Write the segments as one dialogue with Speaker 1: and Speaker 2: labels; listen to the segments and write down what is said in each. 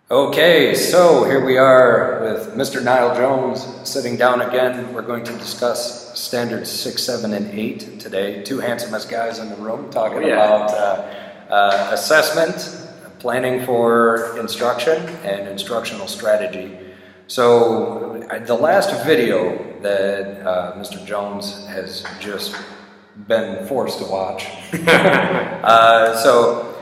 Speaker 1: Okay, so here we are with Mr. Niall Jones sitting down again. We're going to discuss standards 6, 7, and 8 today. Two handsomest guys in the room talking about assessment, planning for instruction, and instructional strategy. So the last video that Mr. Jones has just been forced to watch. So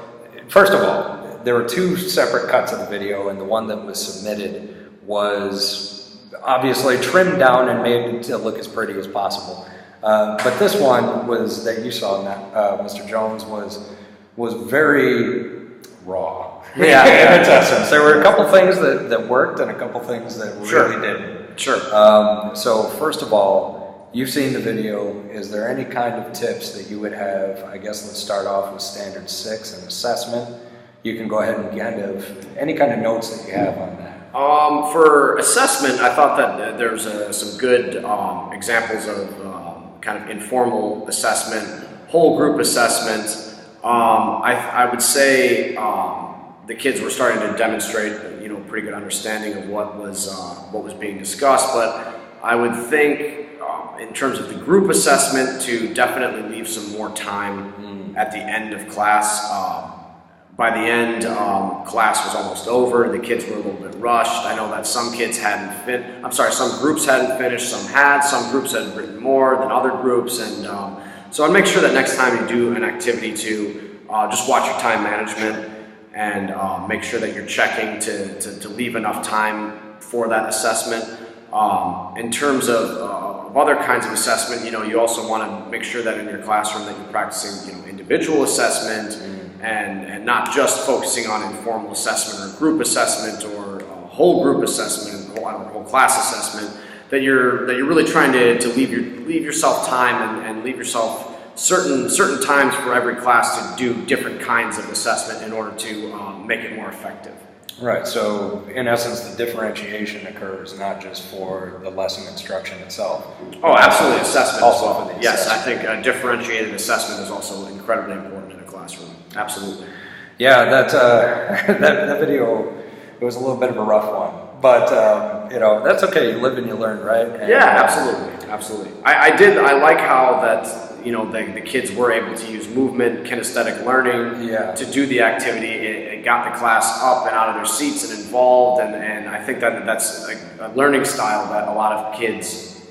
Speaker 1: first of all, there were two separate cuts of the video, and the one that was submitted was obviously trimmed down and made to look as pretty as possible. But this one was that you saw, Mr. Jones, was very raw. Yeah, in its essence. There were a couple things that worked and a couple things that really didn't.
Speaker 2: Sure.
Speaker 1: So first of all, you've seen the video. Is there any kind of tips that you would have? I guess let's start off with standard 6 and assessment. You can go ahead and give any kind of notes that you have on that.
Speaker 2: For assessment, I thought that there's some good examples of kind of informal assessment, whole group assessment. I would say the kids were starting to demonstrate, pretty good understanding of what was being discussed. But I would think, in terms of the group assessment, to definitely leave some more time at the end of class. By the end, class was almost over. The kids were a little bit rushed. I know that some kids some groups hadn't finished, some had. Some groups had written more than other groups. And so I'd make sure that next time you do an activity to just watch your time management and make sure that you're checking to leave enough time for that assessment. In terms of other kinds of assessment, you also want to make sure that in your classroom that you're practicing, individual assessment and not just focusing on informal assessment or group assessment or whole group assessment or whole class assessment. That you're really trying to leave yourself time and leave yourself certain times for every class to do different kinds of assessment in order to make it more effective.
Speaker 1: Right, so in essence the differentiation occurs not just for the lesson instruction itself.
Speaker 2: Oh, absolutely, assessment
Speaker 1: also
Speaker 2: as well.
Speaker 1: for the
Speaker 2: Yes,
Speaker 1: assessment.
Speaker 2: I think differentiated assessment is also incredibly important in a classroom. Absolutely.
Speaker 1: Yeah, that video, it was a little bit of a rough one, but that's okay. You live and you learn, right? And,
Speaker 2: Absolutely. I like how that the kids were able to use movement, kinesthetic learning to do the activity. It got the class up and out of their seats and involved, and I think that's a learning style that a lot of kids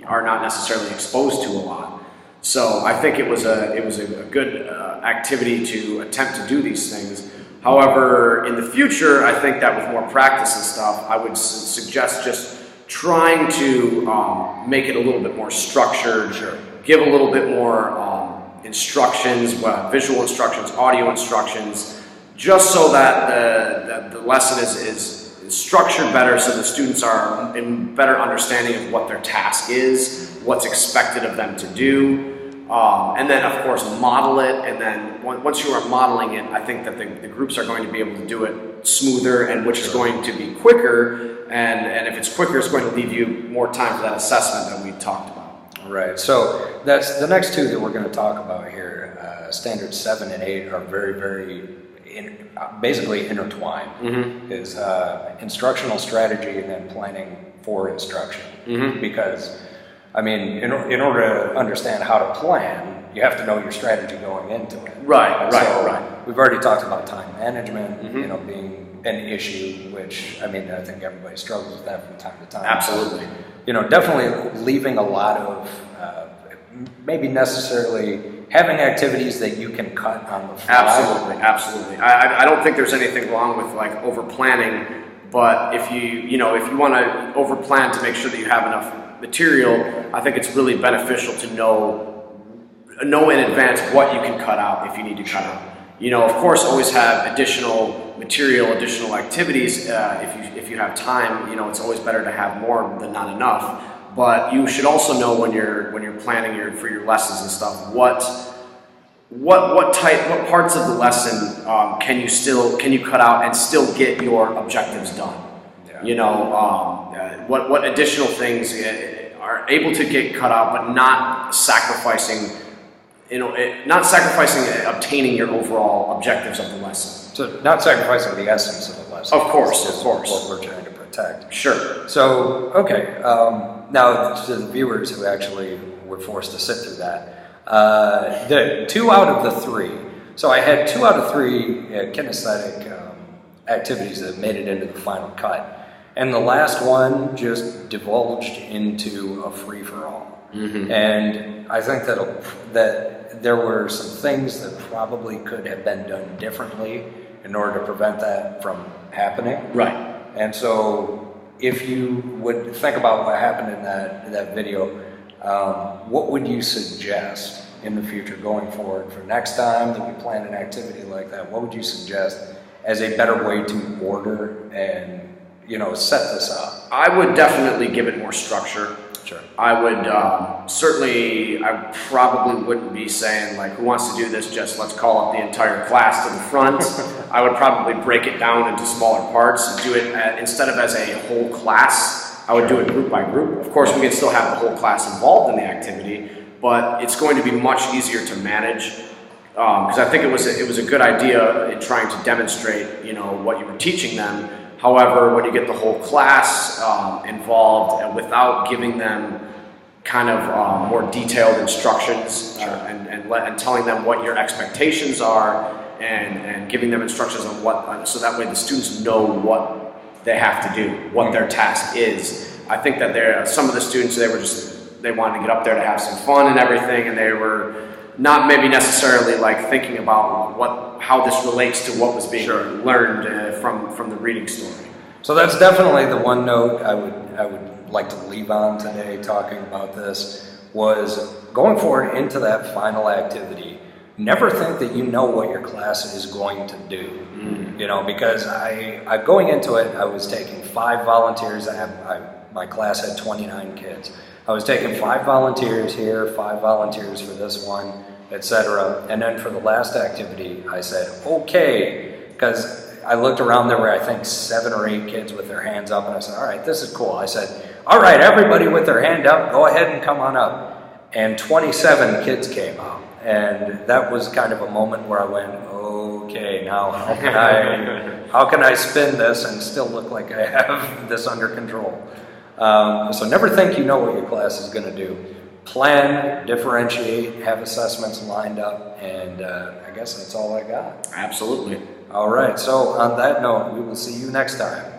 Speaker 2: are not necessarily exposed to a lot. So I think it was a good activity to attempt to do these things. However, in the future, I think that with more practice and stuff, I would suggest just trying to make it a little bit more structured.
Speaker 1: Sure.
Speaker 2: Give a little bit more instructions, visual instructions, audio instructions, just so that the lesson is structured better, so the students are in better understanding of what their task is, what's expected of them to do. And then, of course, model it. And then once you are modeling it, I think that the groups are going to be able to do it smoother, and which is going to be quicker. And if it's quicker, it's going to leave you more time for that assessment that we talked about.
Speaker 1: Right. So that's the next two that we're going to talk about here. Standards 7 and 8 are very, very basically intertwined.
Speaker 2: Mm-hmm.
Speaker 1: Is instructional strategy and then planning for instruction.
Speaker 2: Mm-hmm.
Speaker 1: Because in order to understand how to plan, you have to know your strategy going into it.
Speaker 2: Right.
Speaker 1: We've already talked about time management,
Speaker 2: Mm-hmm.
Speaker 1: being an issue, which I think everybody struggles with that from time to time.
Speaker 2: Absolutely.
Speaker 1: Definitely leaving a lot of maybe necessarily having activities that you can cut on the fly.
Speaker 2: Absolutely. I don't think there's anything wrong with over planning, but if you want to over plan to make sure that you have enough material, I think it's really beneficial to know in advance what you can cut out if you need to cut out. Of course, always have additional material, additional activities. If you have time, it's always better to have more than not enough. But you should also know when you're planning for your lessons and stuff, what parts of the lesson can you cut out and still get your objectives done. Yeah. What additional things are able to get cut out, but not sacrificing obtaining your overall objectives of the lesson.
Speaker 1: So not sacrificing the essence of the lesson. us.
Speaker 2: Of course,
Speaker 1: It's
Speaker 2: of
Speaker 1: just
Speaker 2: course.
Speaker 1: what we're trying to protect.
Speaker 2: Sure.
Speaker 1: So, okay, now to the viewers who actually were forced to sit through that, the 2 out of the 3, so I had 2 out of 3 kinesthetic activities that made it into the final cut. And the last one just divulged into a free-for-all. And I think that there were some things that probably could have been done differently in order to prevent that from happening.
Speaker 2: Right.
Speaker 1: And so if you would think about what happened in that video, what would you suggest in the future going forward for next time that we plan an activity like that? What would you suggest as a better way to order and, set this up?
Speaker 2: I would definitely give it more structure.
Speaker 1: Sure.
Speaker 2: I would I probably wouldn't be saying like, who wants to do this, just let's call up the entire class to the front. I would probably break it down into smaller parts and do it instead of as a whole class. I would do it group by group. Of course, we can still have the whole class involved in the activity, but it's going to be much easier to manage because I think it was a good idea in trying to demonstrate what you were teaching them. However, when you get the whole class involved and without giving them kind of more detailed instructions and telling them what your expectations are and giving them instructions on what, so that way the students know what they have to do, what their task is. I think that some of the students, they wanted to get up there to have some fun and everything, and they were not maybe necessarily like thinking about how this relates to what was being learned from the reading story.
Speaker 1: So that's definitely the one note I would like to leave on today talking about this, was going forward into that final activity. Never think that you know what your class is going to do. Because I going into it, I was taking 5 volunteers. My class had 29 kids. I was taking 5 volunteers here, 5 volunteers for this one, etc. And then for the last activity, I said, okay, because I looked around, there were, I think, 7 or 8 kids with their hands up, and I said, all right, this is cool. I said, all right, everybody with their hand up, go ahead and come on up. And 27 kids came up, and that was kind of a moment where I went, okay, now how can I spin this and still look like I have this under control? So never think you know what your class is going to do. Plan, differentiate, have assessments lined up, and I guess that's all I got.
Speaker 2: Absolutely.
Speaker 1: All right, so on that note, we will see you next time.